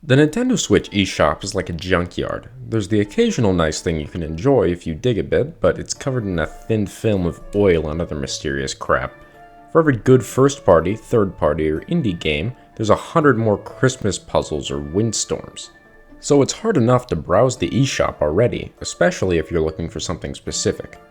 The Nintendo Switch eShop is like a junkyard. There's the occasional nice thing you can enjoy if you dig a bit, but it's covered in a thin film of oil and other mysterious crap. For every good first-party, third-party, or indie game, there's 100 more Christmas puzzles or windstorms. So it's hard enough to browse the eShop already, especially if you're looking for something specific.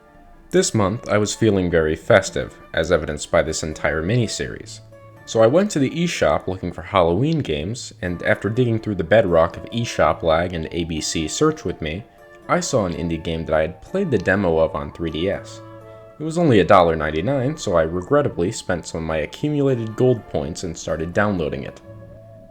This month, I was feeling very festive, as evidenced by this entire miniseries. So I went to the eShop looking for Halloween games, and after digging through the bedrock of eShop lag and ABC Search with me, I saw an indie game that I had played the demo of on 3DS. It was only $1.99, so I regrettably spent some of my accumulated gold points and started downloading it.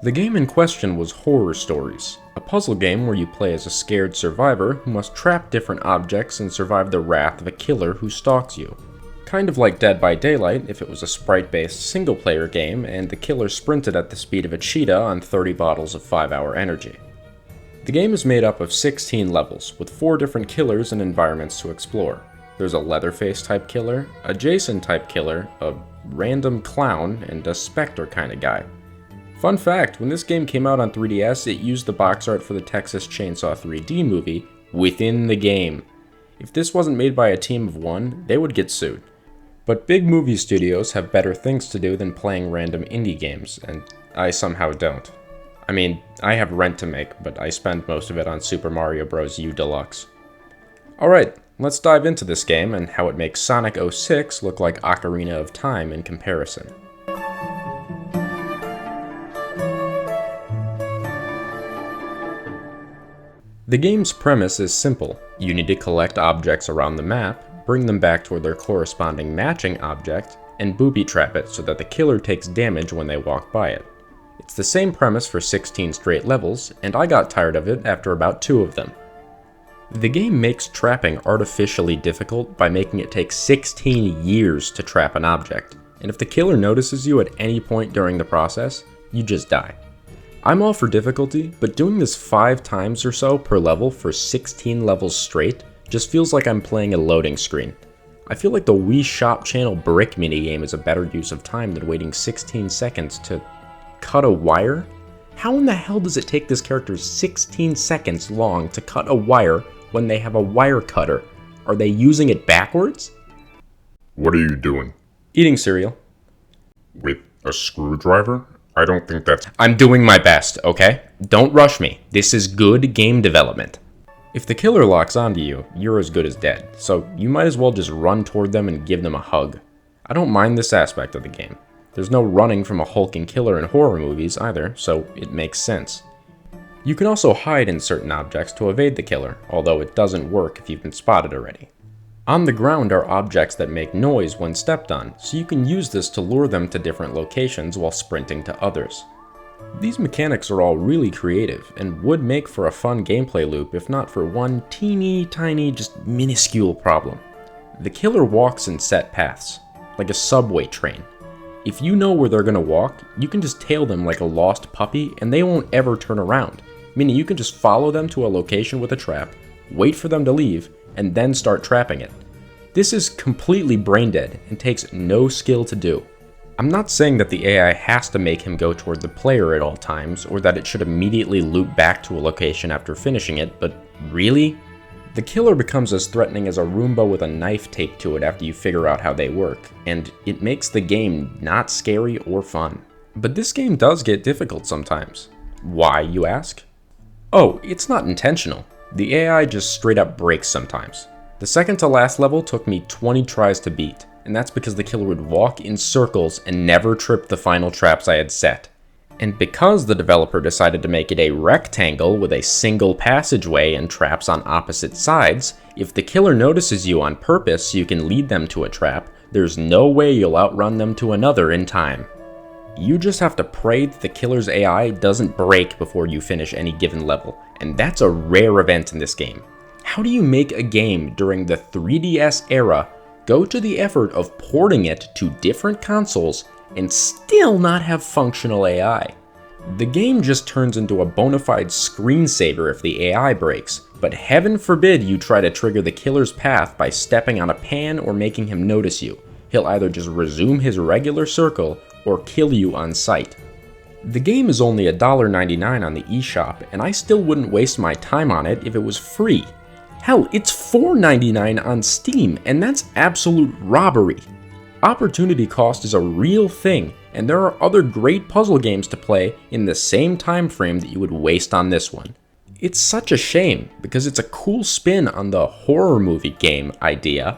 The game in question was Horror Stories, a puzzle game where you play as a scared survivor who must trap different objects and survive the wrath of a killer who stalks you. Kind of like Dead by Daylight if it was a sprite-based single-player game and the killer sprinted at the speed of a cheetah on 30 bottles of 5-hour energy. The game is made up of 16 levels, with 4 different killers and environments to explore. There's a Leatherface type killer, a Jason type killer, a random clown, and a Spectre kind of guy. Fun fact, when this game came out on 3DS, it used the box art for the Texas Chainsaw 3D movie within the game. If this wasn't made by a team of one, they would get sued. But big movie studios have better things to do than playing random indie games, and I somehow don't. I mean, I have rent to make, but I spend most of it on Super Mario Bros. U Deluxe. Alright, let's dive into this game and how it makes Sonic 06 look like Ocarina of Time in comparison. The game's premise is simple. You need to collect objects around the map, bring them back toward their corresponding matching object, and booby trap it so that the killer takes damage when they walk by it. It's the same premise for 16 straight levels, and I got tired of it after about 2 of them. The game makes trapping artificially difficult by making it take 16 years to trap an object, and if the killer notices you at any point during the process, you just die. I'm all for difficulty, but doing this 5 times or so per level for 16 levels straight just feels like I'm playing a loading screen. I feel like the Wii Shop Channel brick minigame is a better use of time than waiting 16 seconds to cut a wire? How in the hell does it take this character 16 seconds long to cut a wire when they have a wire cutter? Are they using it backwards? What are you doing? Eating cereal. With a screwdriver? I don't think that's... I'm doing my best, okay? Don't rush me. This is good game development. If the killer locks onto you, you're as good as dead, so you might as well just run toward them and give them a hug. I don't mind this aspect of the game. There's no running from a hulking killer in horror movies either, so it makes sense. You can also hide in certain objects to evade the killer, although it doesn't work if you've been spotted already. On the ground are objects that make noise when stepped on, so you can use this to lure them to different locations while sprinting to others. These mechanics are all really creative, and would make for a fun gameplay loop if not for one teeny tiny, just minuscule problem. The killer walks in set paths, like a subway train. If you know where they're gonna walk, you can just tail them like a lost puppy and they won't ever turn around, meaning you can just follow them to a location with a trap, wait for them to leave, and then start trapping it. This is completely brain dead and takes no skill to do. I'm not saying that the AI has to make him go toward the player at all times, or that it should immediately loop back to a location after finishing it, but really? The killer becomes as threatening as a Roomba with a knife taped to it after you figure out how they work, and it makes the game not scary or fun. But this game does get difficult sometimes. Why, you ask? Oh, it's not intentional. The AI just straight up breaks sometimes. The second to last level took me 20 tries to beat, and that's because the killer would walk in circles and never trip the final traps I had set. And because the developer decided to make it a rectangle with a single passageway and traps on opposite sides, if the killer notices you on purpose so you can lead them to a trap, there's no way you'll outrun them to another in time. You just have to pray that the killer's AI doesn't break before you finish any given level, and that's a rare event in this game. How do you make a game during the 3DS era go to the effort of porting it to different consoles and still not have functional AI? The game just turns into a bona fide screensaver if the AI breaks, but heaven forbid you try to trigger the killer's path by stepping on a pan or making him notice you. He'll either just resume his regular circle or kill you on sight. The game is only $1.99 on the eShop, and I still wouldn't waste my time on it if it was free. Hell, it's $4.99 on Steam, and that's absolute robbery. Opportunity cost is a real thing, and there are other great puzzle games to play in the same time frame that you would waste on this one. It's such a shame, because it's a cool spin on the horror movie game idea,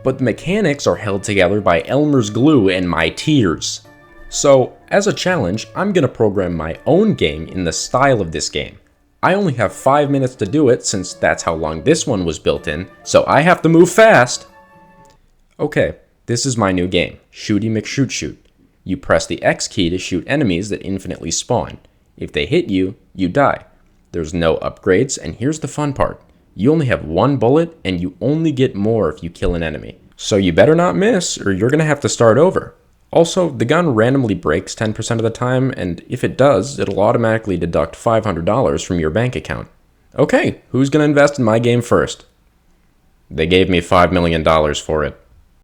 but the mechanics are held together by Elmer's glue and my tears. So, as a challenge, I'm gonna program my own game in the style of this game. I only have 5 minutes to do it since that's how long this one was built in, so I have to move fast! Okay, this is my new game, Shooty McShoot Shoot. You press the X key to shoot enemies that infinitely spawn. If they hit you, you die. There's no upgrades, and here's the fun part. You only have one bullet, and you only get more if you kill an enemy. So you better not miss, or you're gonna have to start over. Also, the gun randomly breaks 10% of the time, and if it does, it'll automatically deduct $500 from your bank account. Okay, who's gonna invest in my game first? They gave me $5 million for it.